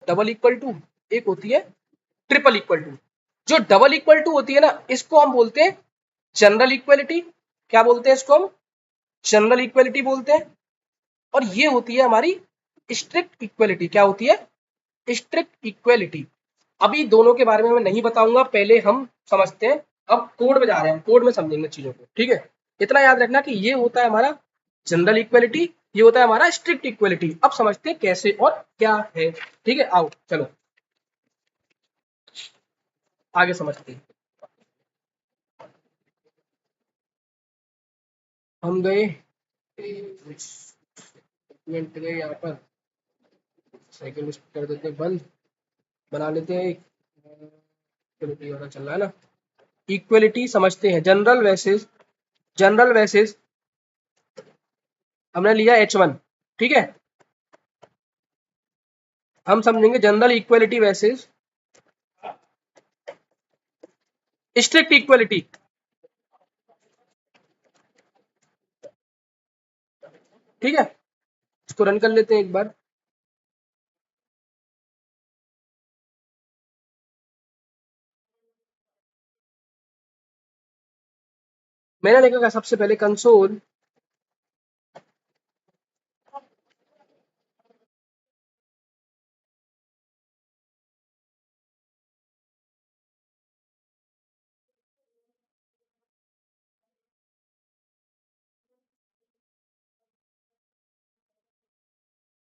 Double equal to, एक होती है ट्रिपल इक्वल टू। जो डबल इक्वल टू होती है ना, इसको हम बोलते हैं जनरल इक्वलिटी। क्या बोलते हैं इसको हम? जनरल इक्वलिटी बोलते हैं। और ये होती है हमारी स्ट्रिक्ट इक्वलिटी। क्या होती है? Strict equality. अभी दोनों के बारे में मैं नहीं बताऊंगा, पहले हम समझते हैं। अब कोड में जा रहे हैं, कोड में समझेंगे चीजों को, ठीक है। इतना याद रखना कि ये होता है हमारा जनरल इक्वलिटी, ये होता है हमारा स्ट्रिक्ट इक्वलिटी। अब समझते हैं कैसे और क्या है, ठीक है। आओ चलो आगे समझते हैं। हम गए मिनट गए यहाँ पर, साइकिल कर देते हैं बंद, बना लेते हैं एक, इक्वलिटी वाला चल रहा है ना। इक्वलिटी समझते हैं, जनरल वैसेस हमने लिया H1, ठीक है। हम समझेंगे जनरल इक्वलिटी वैसेस स्ट्रिक्ट इक्वलिटी। ठीक है, इसको रन कर लेते हैं एक बार। मैंने लिखा सबसे पहले कंसोल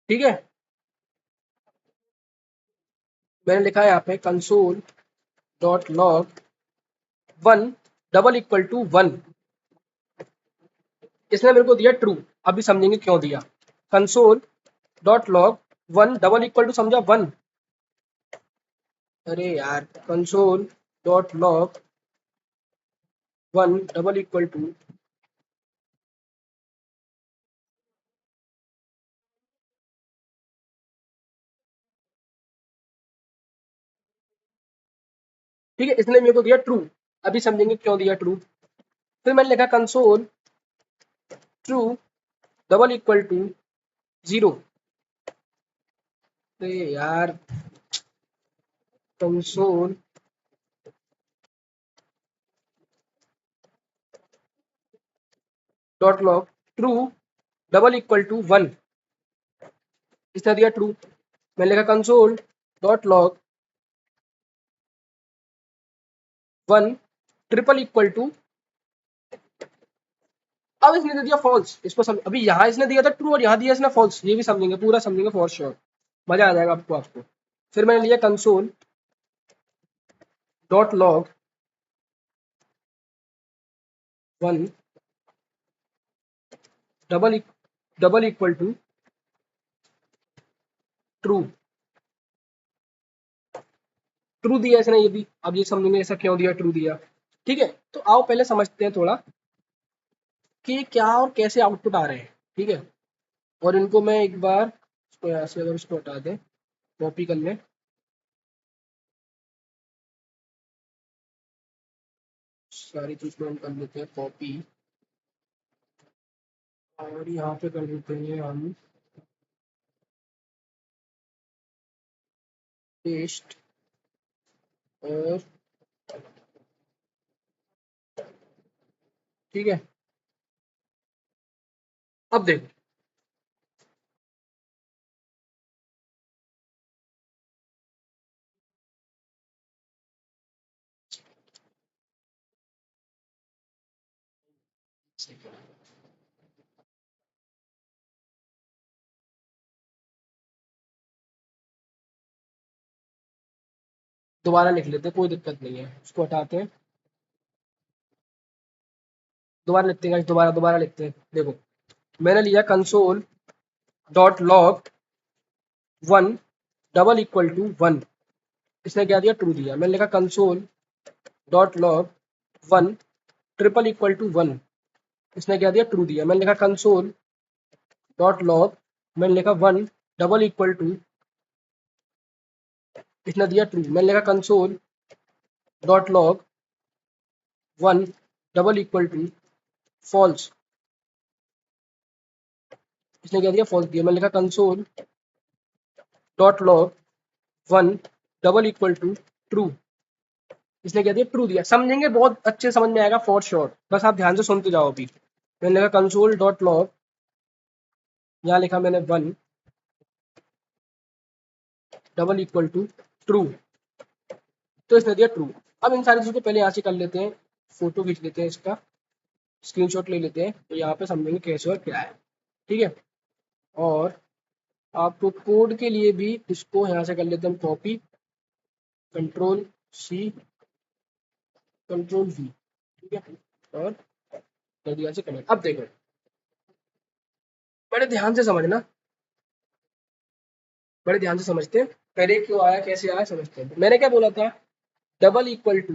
ठीक है, मैंने लिखा है यहाँ पे console dot log 1 double equal to 1। इसने मेरे को दिया ट्रू। अभी समझेंगे क्यों दिया। Console dot log 1 double equal to, समझा 1। अरे यार, console dot log 1 double equal to, ठीक है, इसने मेरे को दिया ट्रू। अभी समझेंगे क्यों दिया ट्रू। फिर मैंने लिखा console true double equal to 0। अरे यार, console dot log true double equal to 1। इसने दिया ट्रू। मैंने लिखा console dot log 1 triple equal to, अब इसने दे दिया फॉल्स। इसको अभी यहाँ इसने दिया था ट्रू और यहाँ दिया इसने फॉल्स। ये भी समझेंगे, पूरा समझेंगे फॉर श्योर, मजा आ जाएगा आपको। फिर मैंने लिया console dot log 1 double equal to true. True दिया इसने ये भी। अब ये समझेंगे ऐसा क्यों दिया, ट्रू दिया, ठीक है। तो आओ पहले समझते हैं थोड़ा कि क्या और कैसे आउटपुट आ रहे हैं, ठीक है। और इनको मैं एक बार, इसको यहाँ से अगर इसको हटा दें, कॉपी कर लें, सारी चीज को हम कर लेते हैं कॉपी, और यहाँ पे कर देते हैं हम पेस्ट। और ठीक है, अब देखो, दोबारा लिख लेते हैं, कोई दिक्कत नहीं है, इसको हटाते हैं, दोबारा लिखते हैं, दोबारा दोबारा लिखते हैं। देखो, मैंने लिया console dot log 1 double equal to 1। इसने क्या दिया, ट्रू दिया। मैंने लिखा console dot log 1 triple equal to 1। इसने क्या दिया, ट्रू दिया। मैंने लिखा कंसोल डॉट लॉग, मैंने लिखा 1 डबल इक्वल टू, इसने दिया ट्रू। मैंने लिखा console dot log 1 double equal to false. इसने क्या दिया, फॉल्स दिया। मैंने लिखा console dot log 1 double equal to true, इसने क्या दिया, ट्रू दिया। समझेंगे, बहुत अच्छे समझ में आएगा फॉर श्योर, बस आप ध्यान से सुनते जाओ। अभी मैंने लिखा कंसोल डॉट लॉग, यहाँ लिखा मैंने 1 डबल इक्वल टू ट्रू, तो इसने दिया ट्रू। अब इन सारी चीजों को पहले यहाँ से कर लेते हैं, फोटो खींच लेते हैं, इसका स्क्रीनशॉट ले लेते हैं, तो यहाँ पे समझेंगे कैसे और क्या है। ठीक है, और आपको कोड के लिए भी इसको यहाँ से कर लेते हैं copy, control C control V, ठीक है, और कर दिया से कनेक्ट। अब देखो, बड़े ध्यान से समझना, बड़े ध्यान से समझते हैं, पहले क्यों आया कैसे आया समझते हैं। मैंने क्या बोला था, डबल इक्वल टू,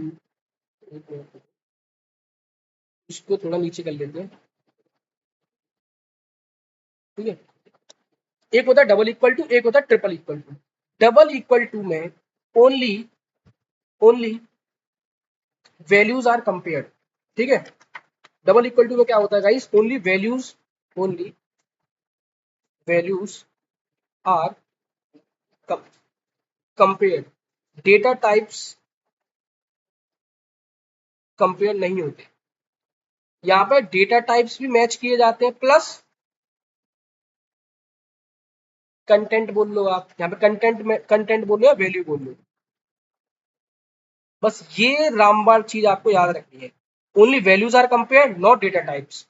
इसको थोड़ा नीचे कर लेते हैं, ठीक है। एक होता है डबल इक्वल टू, एक होता है triple equal to. Double equal to में only only values are compared, ठीक है। डबल इक्वल टू में क्या होता है guys, only values are compared, data types compare नहीं होते। यहाँ पे डेटा टाइप्स भी मैच किए जाते हैं, प्लस कंटेंट बोल लो आप, यहाँ पे कंटेंट में कंटेंट बोल लो या वैल्यू बोल लो, बस ये रामबाण चीज आपको याद रखनी है। Only values are compared, not data types,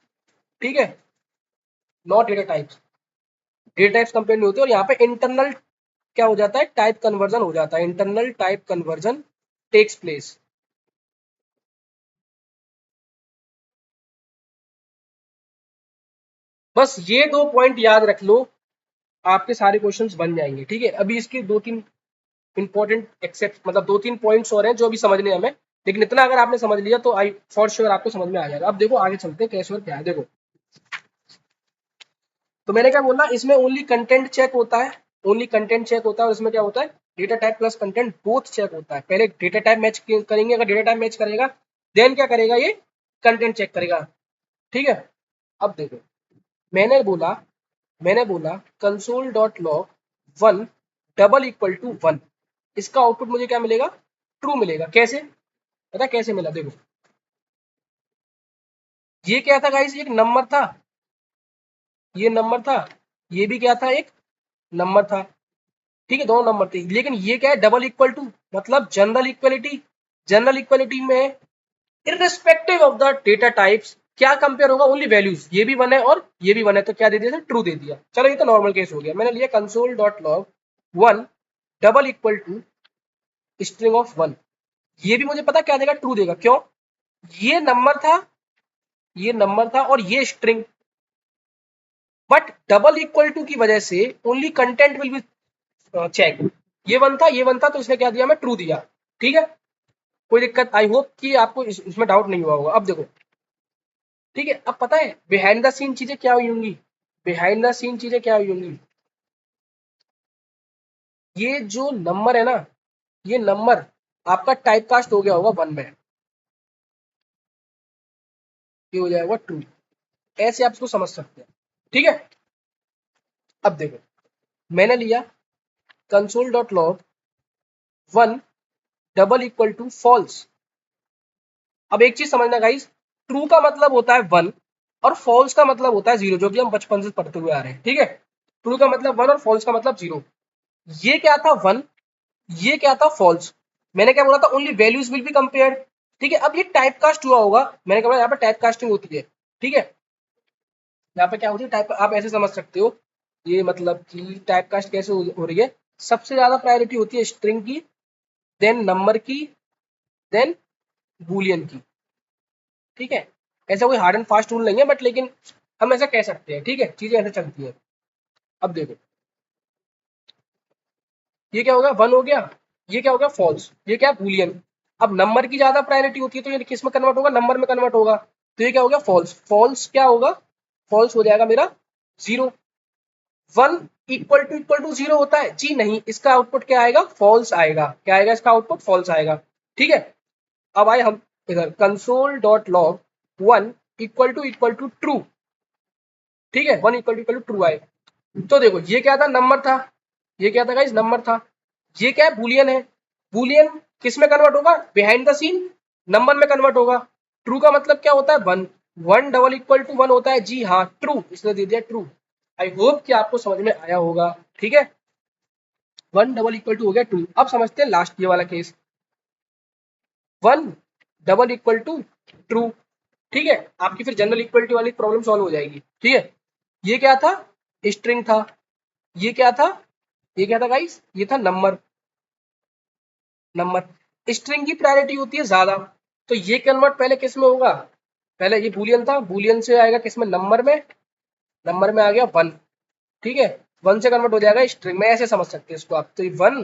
ठीक है, not data types. Data types compare नहीं होते, और यहाँ पे इंटरनल क्या हो जाता है, टाइप कन्वर्जन हो जाता है, internal type conversion takes place. बस ये 2 पॉइंट याद रख लो, आपके सारे क्वेश्चंस बन जाएंगे, ठीक है। अभी इसके 2-3 इंपॉर्टेंट एक्सेप्ट, मतलब 2-3 पॉइंट्स और हैं जो अभी समझने हमें, लेकिन इतना अगर आपने समझ लिया तो आई फॉर श्योर आपको समझ में आ जाएगा। अब देखो आगे चलते हैं कैसे और क्या है। देखो, तो मैंने क्या बोला, इसमें ओनली कंटेंट चेक होता है, ओनली कंटेंट चेक होता है, और इसमें क्या होता है, data type plus content both check होता है। पहले डेटा टाइप मैच करेंगे, अगर डेटा टाइप मैच करेगा देन क्या करेगा, ये कंटेंट चेक करेगा, ठीक है। अब देखो, मैंने बोला console dot log 1 double equal to 1, इसका आउटपुट मुझे क्या मिलेगा, ट्रू मिलेगा। कैसे, पता कैसे मिला, देखो ये क्या था गाइस, एक नंबर था, ये नंबर था, ये भी क्या था, एक नंबर था, ठीक है, दोनों नंबर थे। लेकिन ये क्या है, डबल इक्वल टू, मतलब जनरल इक्वलिटी। जनरल इक्वलिटी में irrespective of the data types क्या कंपेयर होगा, ओनली वैल्यूज, ये भी 1 है और ये भी 1 है, तो क्या दे दिया, ट्रू दे दिया। चलो ये तो नॉर्मल केस हो गया। मैंने लिया console dot log 1 double equal to string of 1, ये भी मुझे पता क्या देगा, ट्रू देगा। क्यों, ये नंबर था, ये नंबर था और ये string, but double equal to की वजह से only content will be check. ये 1 था, ये 1 था, तो इसने क्या दिया, मैं ट्रू दिया, ठीक है। कोई दिक्कत, आई होप कि आपको इसमें डाउट नहीं हुआ होगा। अब देखो, ठीक है, अब पता है बिहाइंड द सीन चीजें क्या हुई होंगी, बिहाइंड द सीन चीजें क्या हुई होंगी। ये जो नंबर है ना, ये नंबर आपका टाइप कास्ट हो गया होगा 1 में, ये हो जाएगा ट्रू। ऐसे आप इसको समझ सकते हैं, ठीक है। अब देखो, मैंने लिया console dot log 1 double equal to false. अब एक चीज समझना गाइस, ट्रू का मतलब होता है 1 और फॉल्स का मतलब होता है 0, जो कि हम बचपन से पढ़ते हुए आ रहे हैं, ठीक है। ट्रू का मतलब 1 और फॉल्स का मतलब 0। ये क्या था 1, ये क्या था फॉल्स। मैंने क्या बोला था, only values will be compared, ठीक है। अब ये टाइप कास्ट हुआ होगा, मैंने कहा यहाँ पे टाइप कास्टिंग होती है, ठीक है। यहाँ पे क्या होती है, टाइप, आप ऐसे समझ सकते हो, ये मतलब कि टाइप कास्ट कैसे हो रही है। सबसे ज्यादा प्रायोरिटी होती है स्ट्रिंग की, देन नंबर की, देन बूलियन की, ठीक है। ऐसा कोई हार्ड एंड फास्ट रूल नहीं है, बट लेकिन हम ऐसा कह सकते हैं, ठीक है, चीजें ऐसे चलती है। अब देखो, ये क्या हो गया, 1 हो गया, ये क्या हो गया, फॉल्स, ये क्या, बूलियन। अब नंबर की ज्यादा प्रायोरिटी होती है, तो ये किस में कन्वर्ट होगा, नंबर में कन्वर्ट होगा, तो ये क्या हो गया, फॉल्स। फॉल्स क्या होगा, फॉल्स हो जाएगा मेरा 0। 1 इक्वल टू 0 होता है जी, नहीं, इसका आउटपुट क्या आएगा, फॉल्स आएगा। क्या आएगा, इसका आउटपुट फॉल्स आएगा, ठीक है। अब आए हम इधर console dot log 1 equal to true, ठीक है, 1 इक्वल टू ट्रू आए। तो देखो, ये क्या था, नंबर था, ये क्या था गाइस, नंबर था। ये क्या है, बुलियन है। बुलियन किस में कन्वर्ट होगा, बिहाइंड द सीन नंबर में कन्वर्ट होगा। ट्रू का मतलब क्या होता है, one. One double equal to one होता है, जी हाँ ट्रू, इसने दे दिया ट्रू। आई होप कि आपको समझ में आया होगा, ठीक है। वन डबल इक्वल टू हो गया ट्रू। अब समझते हैं लास्ट ये वाला case, one double equal to true, ठीक है। आपकी फिर जनरल इक्वलिटी वाली प्रॉब्लम सॉल्व हो जाएगी, ठीक है। ये क्या था, स्ट्रिंग था। ये क्या था, ये क्या था गाइस, ये था नंबर। नंबर स्ट्रिंग की प्रायोरिटी होती है ज्यादा, तो ये कन्वर्ट पहले किस में होगा, पहले ये बूलियन था, बूलियन से आएगा किस में, नंबर में। नंबर में आ गया वन, ठीक है। वन से कन्वर्ट हो जाएगा स्ट्रिंग में, ऐसे समझ सकते हैं इसको आप। तो ये वन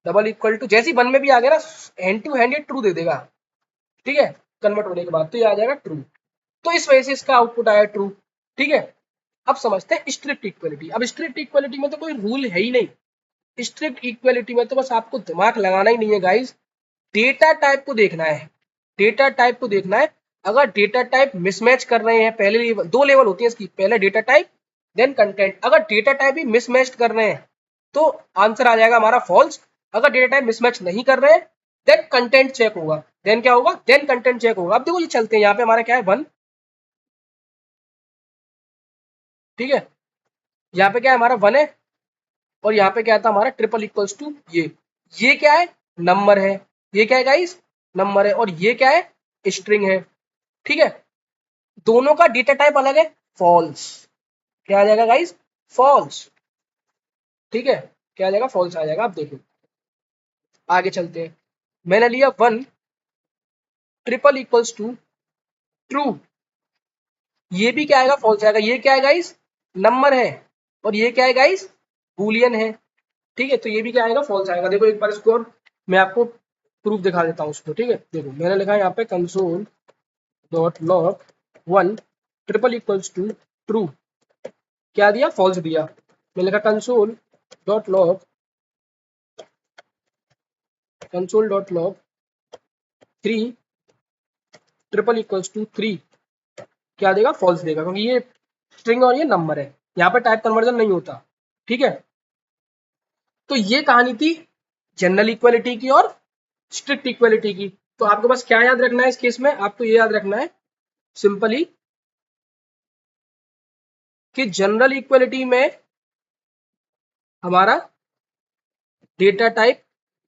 डबल इक्वल टू, जैसे ही वन में भी आ गया ना, हैंड टू हैंड ये ट्रू दे देगा, ठीक है। कन्वर्ट होने के बाद तो ये आ जाएगा ट्रू। तो इस वजह से इसका आउटपुट आया ट्रू, ठीक है। अब समझते हैं स्ट्रिक्ट इक्वलिटी। अब स्ट्रिक्ट इक्वलिटी में तो कोई रूल है ही नहीं। स्ट्रिक्ट इक्वलिटी में तो बस आपको दिमाग लगाना ही नहीं है गाइस, डेटा टाइप को देखना है। डेटा टाइप को देखना है। अगर डेटा टाइप मिसमैच कर रहे हैं, पहले लेवल, दो लेवल होती है इसकी, पहले डेटा टाइप देन कंटेंट। अगर डेटा टाइप भी मिसमैच कर रहे हैं तो आंसर आ जाएगा हमारा फॉल्स। अगर डेटा टाइप मिसमैच नहीं कर रहे हैं देन कंटेंट चेक होगा। देन क्या होगा, देन कंटेंट चेक होगा। अब देखो ये चलते हैं, यहाँ पे हमारा क्या है, वन, ठीक है। यहाँ पे क्या है, हमारा वन है, और यहाँ पे क्या था हमारा ट्रिपल इक्वल्स टू ये क्या है, नंबर है। ये क्या है गाइस, नंबर है। और ये क्या है, स्ट्रिंग है, ठीक है। दोनों का डेटा टाइप अलग है, फॉल्स। क्या आ जाएगा गाइस, फॉल्स, ठीक है। क्या आ जाएगा, फॉल्स आ जाएगा। अब देखो आगे चलते हैं। मैंने लिया one triple equals to true, ये भी क्या आएगा, फॉल्स आएगा। ये क्या है गाइस, नंबर है, और ये क्या है गाइस, बूलियन है, ठीक है। तो ये भी क्या आएगा, फॉल्स आएगा। देखो एक बार इसको और मैं आपको प्रूफ दिखा देता हूँ उसको, ठीक है। देखो मैंने लिखा है यहाँ पे console dot log one triple equals to true, क्या दिया, फॉल्स दिया। मैंने लिखा console dot log three triple equals to three, क्या देगा, फॉल्स देगा, क्योंकि ये स्ट्रिंग और ये नंबर है, यहाँ पे टाइप कन्वर्जन नहीं होता, ठीक है। तो ये कहानी थी जनरल इक्वालिटी की और स्ट्रिक्ट इक्वालिटी की। तो आपको बस क्या याद रखना है इस केस में, आपको ये याद रखना है सिंपली कि जनरल इक्वालिटी में हमारा डेटा टाइप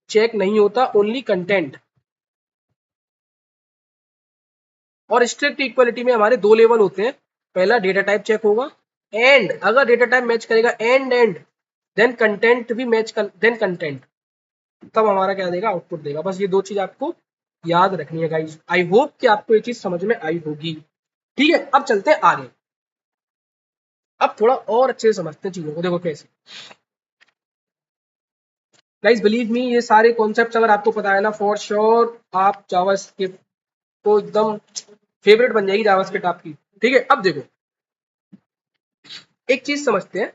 चेक नहीं होता, ओनली कंटेंट। और स्ट्रिक्ट इक्वालिटी में हमारे दो लेवल होते हैं, पहला डेटा टाइप चेक होगा, एंड अगर डेटा टाइप मैच करेगा एंड देन कंटेंट भी मैच कर, देन कंटेंट, तब हमारा क्या देगा, आउटपुट देगा। बस ये दो चीज आपको याद रखनी है गाइस। आई होप कि आपको ये चीज समझ में आई होगी, ठीक है। अब चलते हैं आगे, अब थोड़ा और अच्छे से समझते हैं चीजों को। देखो कैसे गाइस, बिलीव मी, ये सारे कॉन्सेप्ट अगर आपको पता है ना, फॉर श्योर आप जावास्क्रिप्ट को एकदम फेवरेट बन जाएगी जावास्क्रिप्ट आपकी, ठीक है। अब देखो एक चीज समझते हैं,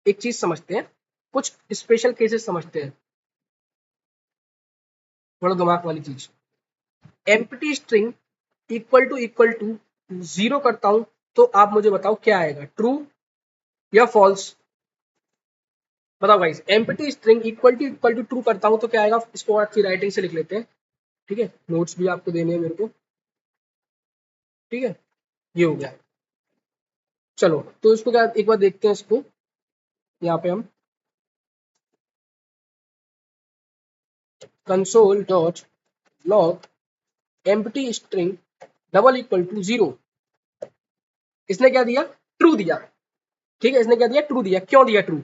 एक चीज समझते हैं, कुछ स्पेशल केसेस समझते हैं, थोड़ा दिमाग वाली चीज। Empty string equal to zero करता हूं तो आप मुझे बताओ क्या आएगा, ट्रू या फॉल्स, बताओ guys. Empty string equal to true करता हूं तो क्या आएगा, इसको अच्छी राइटिंग से लिख लेते हैं, ठीक है। नोट्स भी आपको देने हैं मेरे को, ठीक है। ये हो गया, चलो तो इसको क्या, एक बार देखते हैं इसको। यहाँ पे हम console dot log empty string double equal to zero, इसने क्या दिया, ट्रू दिया, ठीक है। इसने क्या दिया, ट्रू दिया। क्यों दिया ट्रू,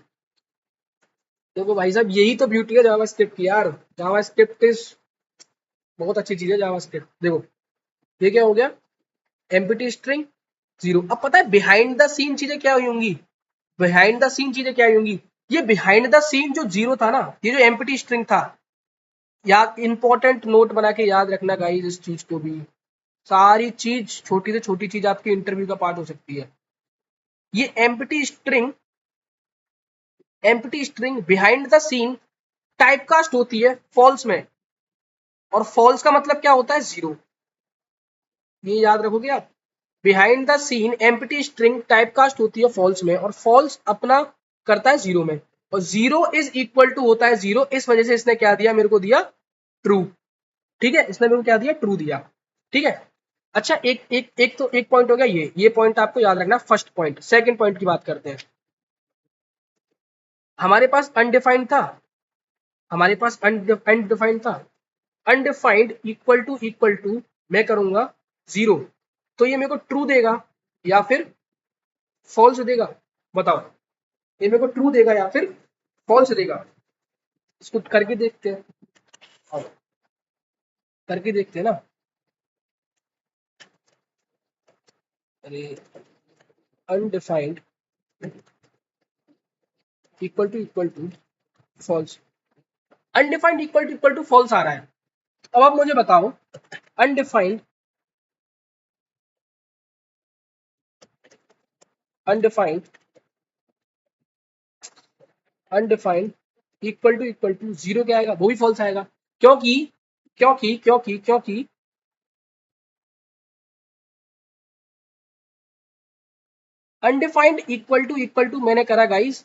देखो भाई साहब यही तो ब्यूटी है जावास्क्रिप्ट की यार। जावास्क्रिप्ट इज बहुत अच्छी चीज है जावास्क्रिप्ट। देखो ये क्या हो गया, एम्प्टी स्ट्रिंग जीरो। अब पता है बिहाइंड द सीन चीजें क्या हुई होंगी, बिहाइंड द सीन चीजें क्या हुई होंगी। ये बिहाइंड द सीन जो जीरो था ना, ये जो एम्प्टी स्ट्रिंग था, याद इंपॉर्टेंट नोट बना के याद रखना गाइस इस चीज को भी। सारी चीज, छोटी से छोटी चीज आपके इंटरव्यू का पार्ट हो सकती है। ये empty string behind the scene type cast होती है फॉल्स में, और फॉल्स का मतलब क्या होता है, जीरो। ये याद रखोगे आप। Behind the scene empty string type cast होती है फॉल्स में, और फॉल्स अपना करता है 0 में, और 0 इज इक्वल टू होता है 0, इस वजह से इसने क्या दिया मेरे को, दिया ट्रू। ठीक है, इसने मेरे को क्या दिया, ट्रू दिया। ठीक है, अच्छा एक एक एक तो एक पॉइंट हो गया, ये पॉइंट आपको याद रखना, फर्स्ट पॉइंट। सेकंड पॉइंट की बात करते हैं। हमारे पास अनडिफाइंड था, हमारे पास अनडिफाइंड था, अनडिफाइंड इक्वल टू मैं करूंगा 0, तो ये मेरे को ट्रू देगा या फिर फॉल्स देगा, बताओ, ये मेरे को ट्रू देगा या फिर फॉल्स देगा। इसको करके देखते हैं, आओ, करके देखते हैं ना। अरे undefined equal to false, undefined equal to false आ रहा है। अब आप मुझे बताओ, undefined undefined undefined equal to 0 क्या आएगा, वो भी फॉल्स आएगा, क्योंकि क्योंकि क्योंकि क्योंकि अनडिफाइंड इक्वल टू मैंने करा गाइस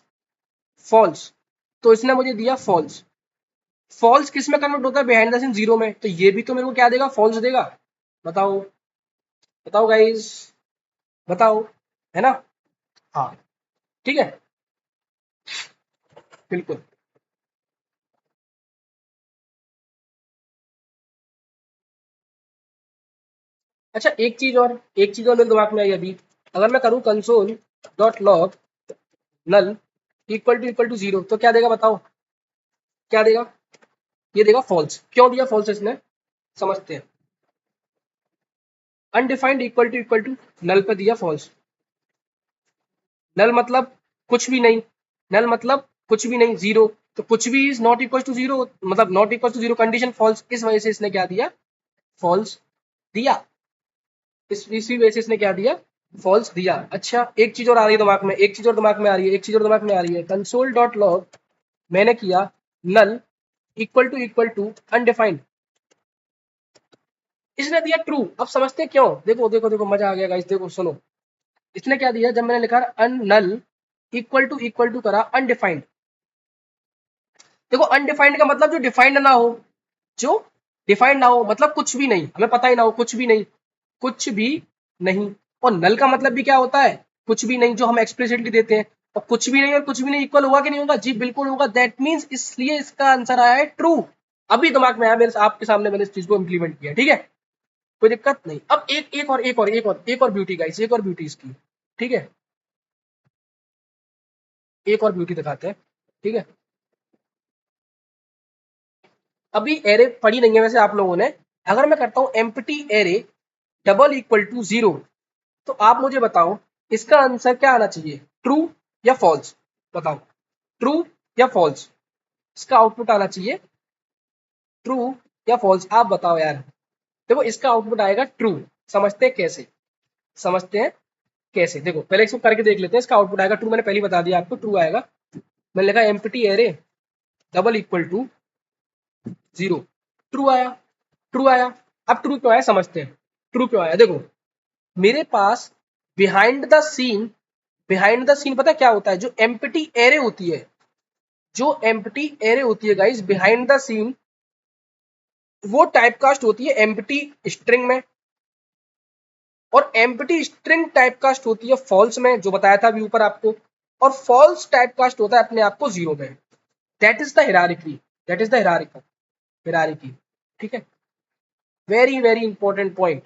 फॉल्स, तो इसने मुझे दिया फॉल्स। फॉल्स किस में कन्वर्ट होता है, बिहाइंड द सीन 0 में, तो ये भी तो मेरे को क्या देगा, फॉल्स देगा। बताओ, बताओ गाइस, बताओ, है ना। हाँ, ठीक है, बिल्कुल। अच्छा एक चीज और मेरे दिमाग में आई अभी, अगर मैं करूं console dot log null equal to 0, तो क्या देगा बताओ, क्या देगा, ये देगा फॉल्स। क्यों दिया फॉल्स इसने, समझते हैं। अनडिफाइंड इक्वल टू नल पे दिया फॉल्स, नल मतलब कुछ भी नहीं, नल मतलब कुछ भी नहीं, 0, तो कुछ भी इज नॉट इक्वल टू 0, मतलब not equal to 0 condition false, इस वजह से इसने क्या दिया, फॉल्स दिया। इसी वजह से इसने क्या दिया, फॉल्स दिया। अच्छा एक चीज और आ रही है दिमाग में, एक चीज और दिमाग में आ रही है, एक चीज और दिमाग में आ रही है, कंसोल डॉट लॉग मैंने किया नल इक्वल टू अनडिफाइंड, इसने दिया ट्रू। अब समझते हैं क्यों, देखो देखो देखो, मजा आ गया गाइस, देखो सुनो, इसने क्या दिया, जब मैंने लिखा अन नल इक्वल टू करा अनडिफाइंड, देखो अनडिफाइंड का मतलब जो डिफाइंड ना हो, जो डिफाइंड ना हो, मतलब कुछ भी नहीं, हमें पता ही ना हो, कुछ भी नहीं, कुछ भी नहीं। और नल का मतलब भी क्या होता है, कुछ भी नहीं, जो हम एक्सप्लिसिटली देते हैं। और कुछ भी नहीं और कुछ भी नहीं इक्वल होगा कि नहीं होगा, जी बिल्कुल होगा, दैट मींस इसलिए इसका आंसर आया है ट्रू। अभी दिमाग में आया मेरे, आपके सामने मैंने इस चीज को इंप्लीमेंट किया, ठीक है, कोई दिक्कत नहीं। अब एक और ब्यूटी गाइस, एक और ब्यूटी इसकी, ठीक है, एक और ब्यूटी दिखाते हैं, ठीक है। अभी एरे पढ़ी नहीं है वैसे आप लोगों ने, अगर मैं करता हूं empty array double equal to 0, तो आप मुझे बताओ इसका आंसर क्या आना चाहिए, ट्रू या फॉल्स, बताओ, ट्रू या फॉल्स, इसका आउटपुट आना चाहिए ट्रू या फॉल्स, आप बताओ यार। देखो इसका आउटपुट आएगा ट्रू, समझते हैं कैसे, समझते हैं कैसे, देखो पहले इसको करके देख लेते हैं, इसका आउटपुट आएगा ट्रू, मैंने पहले बता दिया आपको ट्रू आएगा। मैंने लिखा empty array double equal to 0, true आया, ट्रू आया। अब ट्रू क्यों आया समझते हैं, ट्रू क्यों आया, देखो मेरे पास behind the scene, behind the scene पता क्या होता है, जो एम्प्टी एरे होती है, जो एम्प्टी एरे होती है गाइस बिहाइंड द सीन, वो टाइपकास्ट होती है एम्प्टी स्ट्रिंग में, और एम्प्टी स्ट्रिंग टाइपकास्ट होती है फॉल्स में, जो बताया था अभी ऊपर आपको, और फॉल्स टाइपकास्ट होता है अपने आप को 0 में। That is the hierarchy, that is the hierarchy, hierarchy, ठीक है, very very important point.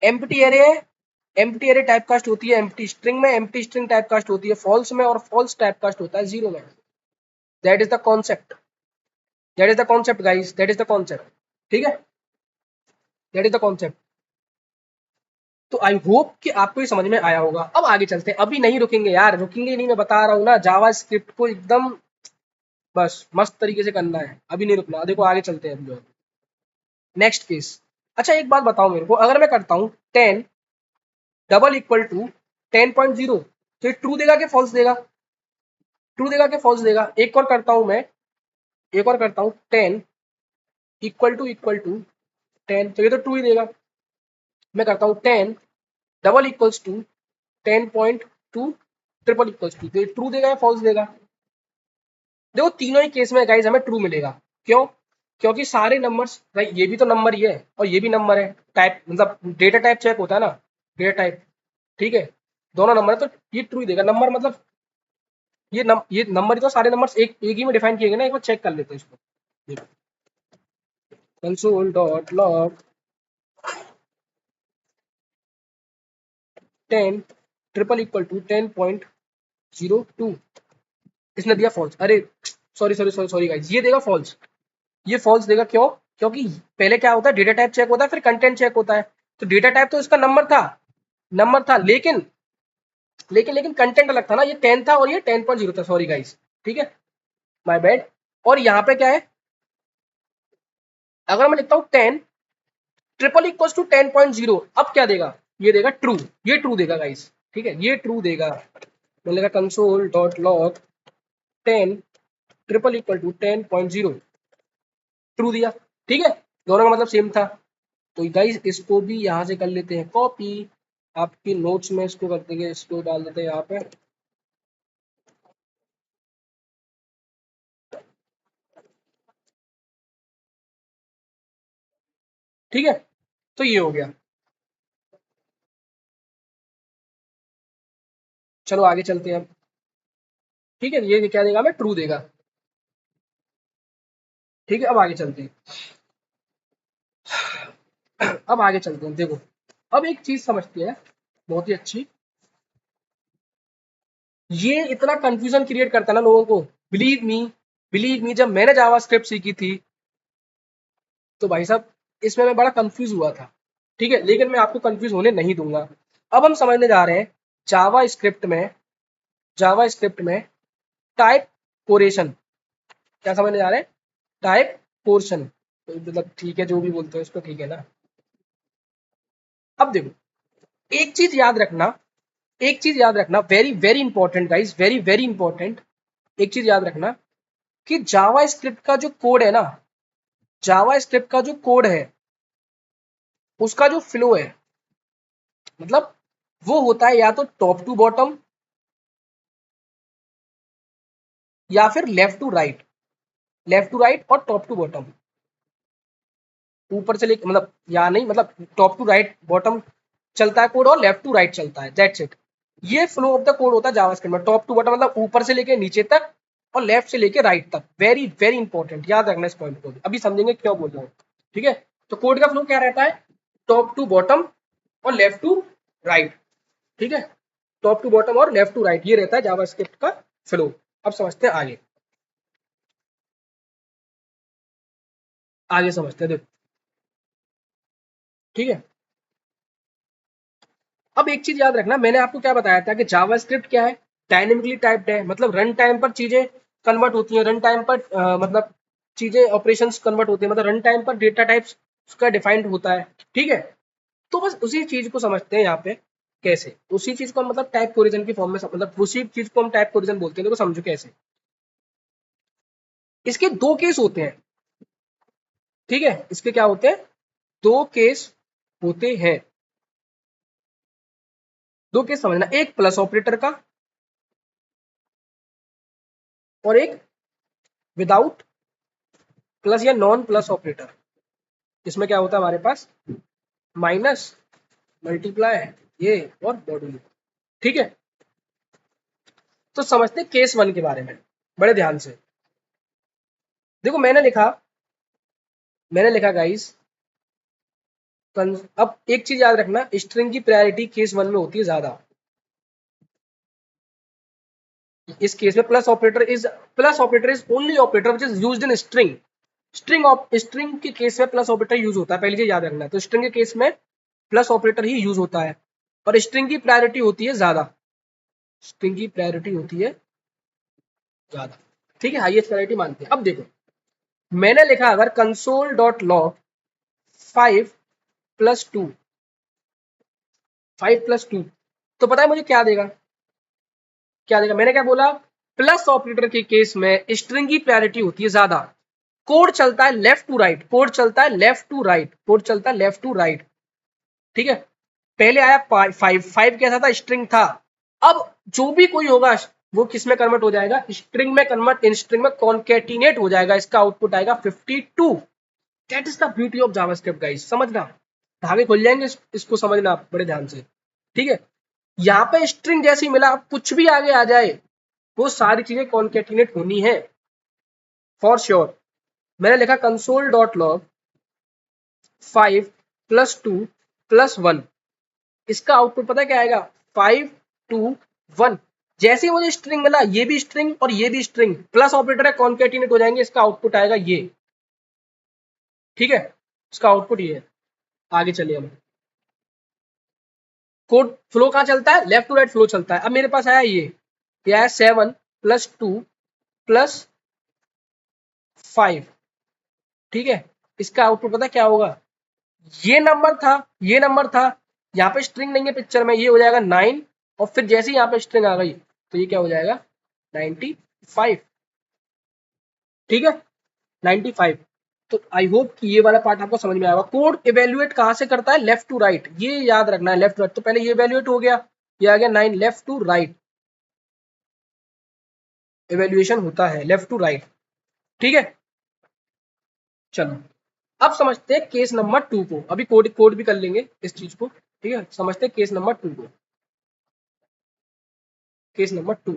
Empty array है, एम्प्टी एरे टाइपकास्ट होती है एम्प्टी स्ट्रिंग में, एम्प्टी स्ट्रिंग टाइपकास्ट होती है फॉल्स में, और फॉल्स टाइपकास्ट होता है 0 में। That is the concept, that is the concept guys, that is the concept, ठीक है, दैट इज द कॉन्सेप्ट। तो आई होप कि आपको ये समझ में आया होगा। अब आगे चलते हैं, अभी नहीं रुकेंगे यार, रुकेंगे नहीं, मैं बता रहा हूँ ना, जावा स्क्रिप्ट को एकदम बस मस्त तरीके से करना है, अभी नहीं रुकना। देखो आगे चलते हैं, अभी नेक्स्ट केस। अच्छा एक बात बताओ मेरे को, अगर मैं करता हूँ 10 डबल इक्वल टू 10.0, तो ये ट्रू देगा कि फॉल्स देगा, ट्रू देगा कि फॉल्स देगा। एक और करता हूँ मैं, एक और करता हूँ 10 इक्वल टू 10, तो ये तो ट्रू ही देगा। मैं करता हूँ 10 double equals to 10.2, triple equal to, तो ट्रू देगा या फॉल्स देगा? देखो तीनों ही केस में गाइस हमें ट्रू मिलेगा। क्यों? क्योंकि सारे नंबर्स भाई, ये भी तो नंबर ही है और ये भी नंबर है, टाइप मतलब डेटा टाइप चेक होता है ना, डेटा टाइप, ठीक है, दोनों नंबर है तो ये ट्रू ही देगा। नंबर मतलब ये नंबर ही तो, सारे नंबर्स एक ही में डिफाइन किए गए ना, एक बार चेक कर लेते हैं इसको। Console dot log 10 triple equal to 10.02, इसने दिया फॉल्स। अरे sorry sorry sorry sorry guys, ये देगा फॉल्स, ये फॉल्स देगा। क्यों? क्योंकि पहले क्या होता है, डेटा टाइप चेक होता है, फिर कंटेंट चेक होता है। तो डेटा टाइप तो इसका नंबर था, लेकिन लेकिन लेकिन कंटेंट अलग था ना, ये 10 था और ये 10.0 था, सॉरी गाइस, ठीक है, माय बैड। और यहाँ पे क्या है, अगर मैं लिखता हूँ 10 ट्रिपल इक्वल टू 10.0, अब क्या देगा, ये देगा ट्रू, ये ट्रू देगा गाइस, ठीक है, ये ट्रू देगा। मैंने लिखा console dot log 10 triple equal to 10.0, true दिया, ठीक है, दोनों का मतलब सेम था। तो गाइस इसको भी यहाँ से कर लेते हैं कॉपी, आपके नोट्स में इसको कर देंगे, इसको डाल देते हैं यहाँ पे। ठीक है, तो ये हो गया। चलो आगे चलते हैं अब। ठीक है, ये क्या देगा, हमें ट्रू देगा। ठीक है, अब आगे चलते हैं। अब आगे चलते हैं, देखो अब एक चीज समझते हैं बहुत ही अच्छी, ये इतना कंफ्यूजन क्रिएट करता है ना लोगों को। बिलीव मी जब मैंने जावास्क्रिप्ट सीखी थी तो भाई साहब इसमें मैं बड़ा कंफ्यूज हुआ था, ठीक है, लेकिन मैं आपको कंफ्यूज होने नहीं दूंगा। अब हम समझने जा रहे हैं जावा स्क्रिप्ट में टाइप कोरेशन, क्या समझने जा रहे हैं, टाइप पोर्शन, तो मतलब ठीक है, जो भी बोलते हो इसको, ठीक है ना। अब देखो एक चीज याद रखना, एक चीज याद रखना, very very important guys, very very important, एक चीज याद रखना कि जावा स्क्रिप्ट का जो कोड है ना, जावा स्क्रिप्ट का जो कोड है उसका जो फ्लो है, मतलब वो होता है या तो टॉप टू बॉटम या फिर लेफ्ट टू राइट और टॉप टू बॉटम, ऊपर से लेके मतलब, या नहीं मतलब टॉप टू राइट बॉटम चलता है कोड और लेफ्ट टू राइट चलता है, दैट्स इट। ये फ्लो ऑफ द कोड होता है जावास्क्रिप्ट में, टॉप टू बॉटम मतलब ऊपर से लेके नीचे तक और लेफ्ट से लेके राइट तक। वेरी वेरी इंपॉर्टेंट, याद रखना इस पॉइंट को भी, अभी समझेंगे क्यों बोल रहा हूँ। ठीक है, तो कोड का फ्लो क्या रहता है, टॉप टू बॉटम और लेफ्ट टू राइट, ठीक है, टॉप टू बॉटम और लेफ्ट टू राइट, ये रहता है जावास्क्रिप्ट का फ्लो। अब समझते हैं आगे, आगे समझते हैं, देखो ठीक है। अब एक चीज याद रखना, मैंने आपको क्या बताया था कि जावास्क्रिप्ट क्या है, डायनेमिकली टाइप्ड है, मतलब रन टाइम पर चीजें कन्वर्ट होती हैं, रन टाइम पर मतलब चीजें ऑपरेशंस कन्वर्ट होती है, मतलब रन टाइम पर डेटा टाइप्स उसका डिफाइंड होता है, ठीक है। तो बस उसी चीज को समझते हैं यहाँ पे, कैसे उसी चीज को मतलब टाइप कोरिजन की फॉर्म में, मतलब उसी चीज को हम टाइप कोरिजन बोलते हैं, देखो समझो कैसे। इसके दो केस होते हैं, ठीक है, इसके क्या होते हैं, दो केस होते हैं, दो केस समझना, एक प्लस ऑपरेटर का और एक विदाउट प्लस या नॉन प्लस ऑपरेटर। इसमें क्या होता है हमारे पास, माइनस, मल्टीप्लाई, ये और मॉड्यूल, ठीक है। तो समझते हैं केस वन के बारे में बड़े ध्यान से। देखो मैंने लिखा गाइस, अब एक चीज याद रखना, स्ट्रिंग की प्रायोरिटी केस वन में होती है ज्यादा। इस केस में plus operator is only operator which is used in string. String के केस में प्लस ऑपरेटर यूज होता है, पहले चीज याद रखना है। तो स्ट्रिंग के केस में प्लस ऑपरेटर ही यूज होता है और स्ट्रिंग की प्रायोरिटी होती है ज्यादा, स्ट्रिंग की प्रायोरिटी होती है ज्यादा, ठीक है, हाईएस्ट प्रायोरिटी मानते हैं। अब देखो मैंने लिखा अगर कंसोल डॉट लॉग 5 + 2, 5 + 2, तो पता है मुझे क्या देगा, क्या देगा, मैंने क्या बोला, प्लस ऑपरेटर के केस में स्ट्रिंग की प्रायोरिटी होती है ज्यादा, कोड चलता है लेफ्ट टू राइट, कोड चलता है लेफ्ट टू राइट, कोड चलता है लेफ्ट टू राइट, ठीक है। पहले आया 5 कैसा था, स्ट्रिंग था, अब जो भी कोई होगा वो किस में कन्वर्ट हो जाएगा, स्ट्रिंग में कन्वर्ट, इन स्ट्रिंग में कॉन्केटिनेट हो जाएगा, इसका आउटपुट आएगा 52। That is the beauty of JavaScript guys, समझना, धागे खुल जाएंगे, इसको समझना आप बड़े ध्यान से, ठीक है। यहाँ पे स्ट्रिंग जैसी मिला, कुछ भी आगे आ जाए वो सारी चीजें कॉन्केटिनेट होनी है फॉर श्योर। मैंने लिखा कंसोल डॉट लॉग 5 + 2 + 1, इसका आउटपुट पता है क्या आएगा, 5 2 1। जैसे ही मुझे स्ट्रिंग मिला, ये भी स्ट्रिंग और ये भी स्ट्रिंग, प्लस ऑपरेटर है, कॉन्केटिनेट हो जाएंगे, इसका आउटपुट आएगा ये, ठीक है, इसका आउटपुट ये है। आगे चलिए हम, कोड फ्लो कहाँ चलता है, लेफ्ट टू राइट फ्लो चलता है। अब मेरे पास आया ये आया 7 + 2 + 5, ठीक है, इसका आउटपुट पता क्या होगा, ये नंबर था, ये नंबर था, यहाँ पे स्ट्रिंग नहीं है पिक्चर में, ये हो जाएगा 9, और फिर जैसे ही यहाँ पे स्ट्रिंग आ गई तो ये क्या हो जाएगा 95, ठीक है 95। तो आई होप कि ये वाला पार्ट आपको समझ में आएगा। कोड इवेल्युएट कहाँ से करता है, लेफ्ट टू राइट, ये याद रखना है, लेफ्ट टू राइट। तो पहले ये इवेल्युएट हो गया, ये आ गया 9, लेफ्ट टू राइट इवेल्युएशन होता है, लेफ्ट टू राइट, ठीक है। चलो अब समझते हैं केस नंबर 2 को, अभी कोड कोड भी कर लेंगे इस चीज को, ठीक है। समझते हैं केस नंबर 2 को। केस नंबर 2,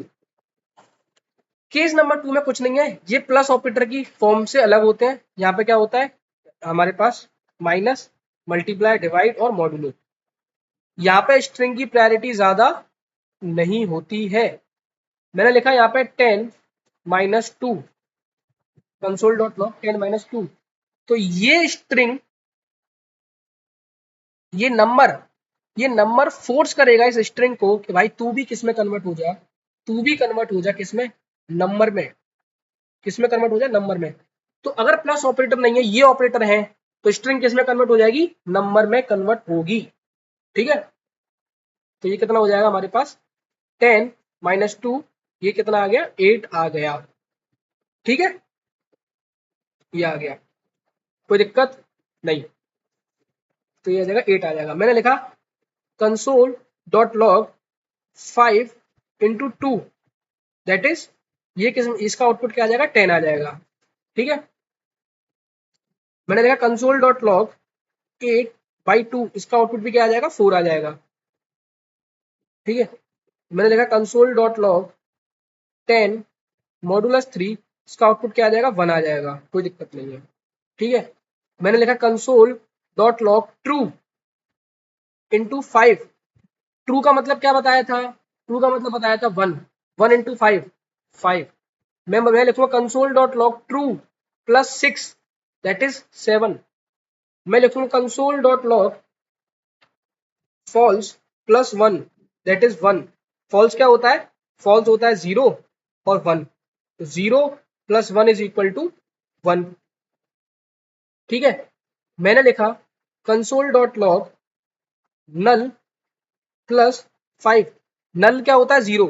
केस नंबर 2 में कुछ नहीं है, ये प्लस ऑपरेटर की फॉर्म से अलग होते हैं। यहाँ पे क्या होता है हमारे पास, माइनस, मल्टीप्लाई, डिवाइड और मॉड्यूलो। यहाँ पे स्ट्रिंग की प्रायोरिटी ज्यादा नहीं होती है। मैंने लिखा यहाँ पे 10 - 2, कंसोल डॉट लॉग 10 - 2। तो ये स्ट्रिंग, ये नंबर फोर्स करेगा इस स्ट्रिंग को कि भाई तू भी किस में कन्वर्ट हो जा, तू भी कन्वर्ट हो जा किस में, नंबर में, किस में कन्वर्ट हो जाए, नंबर में। तो अगर प्लस ऑपरेटर नहीं है, ये ऑपरेटर है, तो स्ट्रिंग किस में कन्वर्ट हो जाएगी, नंबर में कन्वर्ट होगी, ठीक है। तो ये कितना हो जाएगा हमारे पास 10 - 2, ये कितना आ गया 8 आ गया, ठीक है, ये आ गया, कोई दिक्कत नहीं। तो ये आ जाएगा 8 आ जाएगा। मैंने लिखा console dot log 5 × 2, that is ये किस, इसका आउटपुट क्या आ जाएगा 10 आ जाएगा, ठीक है। मैंने लिखा कंसोल डॉट लॉग 8/2, इसका आउटपुट भी क्या आ जाएगा 4 आ जाएगा, ठीक है। मैंने लिखा कंसोल डॉट लॉग 10 मॉडुलस 3, इसका आउटपुट क्या आ जाएगा 1 आ जाएगा, कोई दिक्कत नहीं है, ठीक है। मैंने लिखा console dot log true × 5, true का मतलब क्या बताया था, ट्रू का मतलब बताया था 1, 1 × 5 5। मैं लिखूंगा console dot log true +6, that is 7। मैं लिखूंगा console dot log false +1, that is 1। False क्या होता है, फॉल्स होता है 0 और 1, तो 0 + 1 = 1, ठीक है। मैंने लिखा कंसोल डॉट लॉग नल +5, नल क्या होता है 0,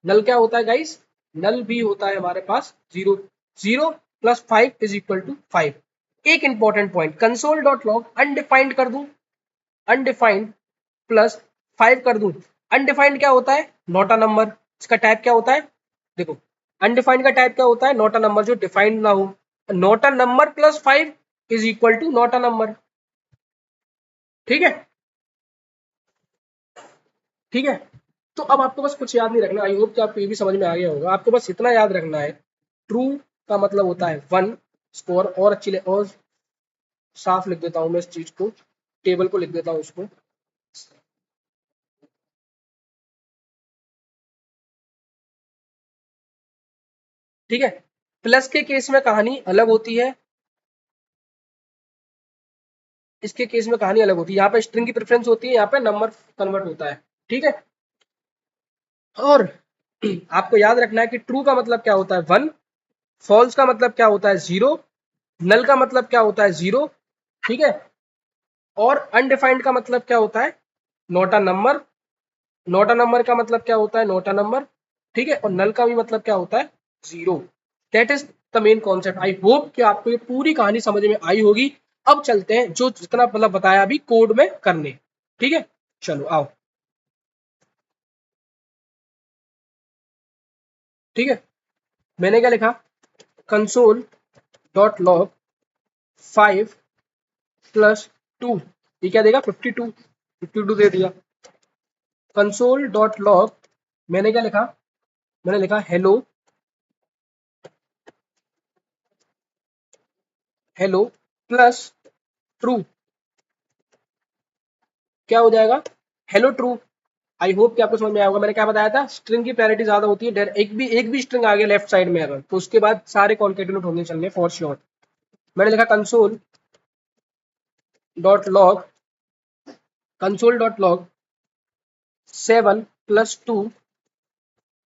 नल क्या होता है गाइस, नल भी होता है हमारे पास 0, 0 + 5 = 5। एक important point, console dot log undefined कर दूं, अनडिफाइंड +5 कर दूं। अनडिफाइंड क्या होता है, नॉट अ नंबर, इसका टाइप क्या होता है, देखो अनडिफाइंड का टाइप क्या होता है, नॉट अ नंबर, जो डिफाइंड ना हो। Not a number +5 = not a number, ठीक है, ठीक है। तो अब आपको बस कुछ याद नहीं रखना, आई होप कि आपको ये भी समझ में आ गया होगा। आपको बस इतना याद रखना है, ट्रू का मतलब होता है 1 स्कोर, और अच्छी और साफ लिख देता हूं मैं इस चीज को, टेबल को लिख देता हूं उसको, ठीक है। प्लस के केस में कहानी अलग होती है, इसके केस में कहानी अलग होती है, यहाँ पे स्ट्रिंग की प्रेफरेंस होती है, यहाँ पे नंबर कन्वर्ट होता है, ठीक है। और आपको याद रखना है कि ट्रू का मतलब क्या होता है 1, फॉल्स का मतलब क्या होता है 0, नल का मतलब क्या होता है 0, ठीक है। और अनडिफाइंड का मतलब क्या होता है, not a number, not a number का मतलब क्या होता है, नॉट अ नंबर, ठीक है। और नल का भी मतलब क्या होता है 0। That is the main concept. I hope कि आपको ये पूरी कहानी समझ में आई होगी। अब चलते हैं जो जितना मतलब बताया अभी कोड में करने, ठीक है। चलो आओ। ठीक है, मैंने क्या लिखा, कंसोल डॉट लॉग 5 प्लस 2, ये क्या देगा 52 दे दिया। कंसोल डॉट लॉग मैंने क्या लिखा, मैंने लिखा हेलो प्लस ट्रू, क्या हो जाएगा, हेलो ट्रू। आई होप कि आपको समझ में आया होगा। मैंने क्या बताया था, स्ट्रिंग की प्रायोरिटी ज्यादा होती है, एक भी स्ट्रिंग आ गया लेफ्ट साइड में अगर, तो उसके बाद सारे कॉन्केटिनेट होने चाहिए फॉर श्योर। मैंने लिखा console dot log 7 plus 2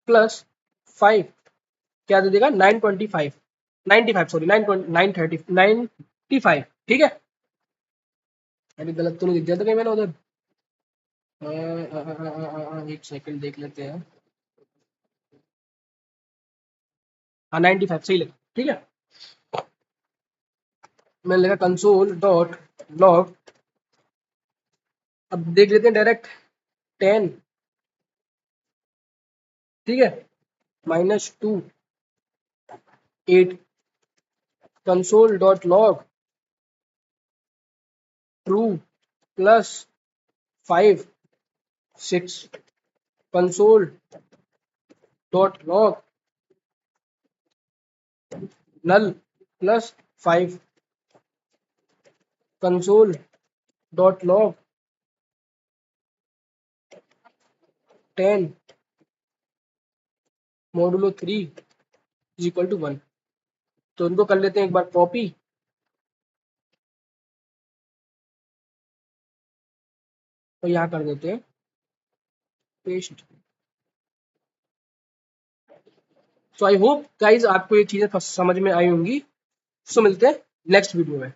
plus 5, क्या दे देगा 925 95 सॉरी 930 95, ठीक है। अरे गलत तो नहीं दिख दिया था कहीं मैंने उधर, एक सेकंड देख लेते हैं। हाँ 95 सही लगा, ठीक है। मैंने लिखा कंसोल डॉट लॉग, अब देख लेते हैं डायरेक्ट 10, ठीक है, -2 8, console dot log true plus 5 6, console dot log null plus 5, console dot log 10 modulo 3 is equal to 1। तो इनको कर लेते हैं एक बार कॉपी, और यहाँ कर देते हैं paste. So I hope guys आपको ये चीजें समझ में आई होंगी। सो मिलते हैं नेक्स्ट वीडियो में।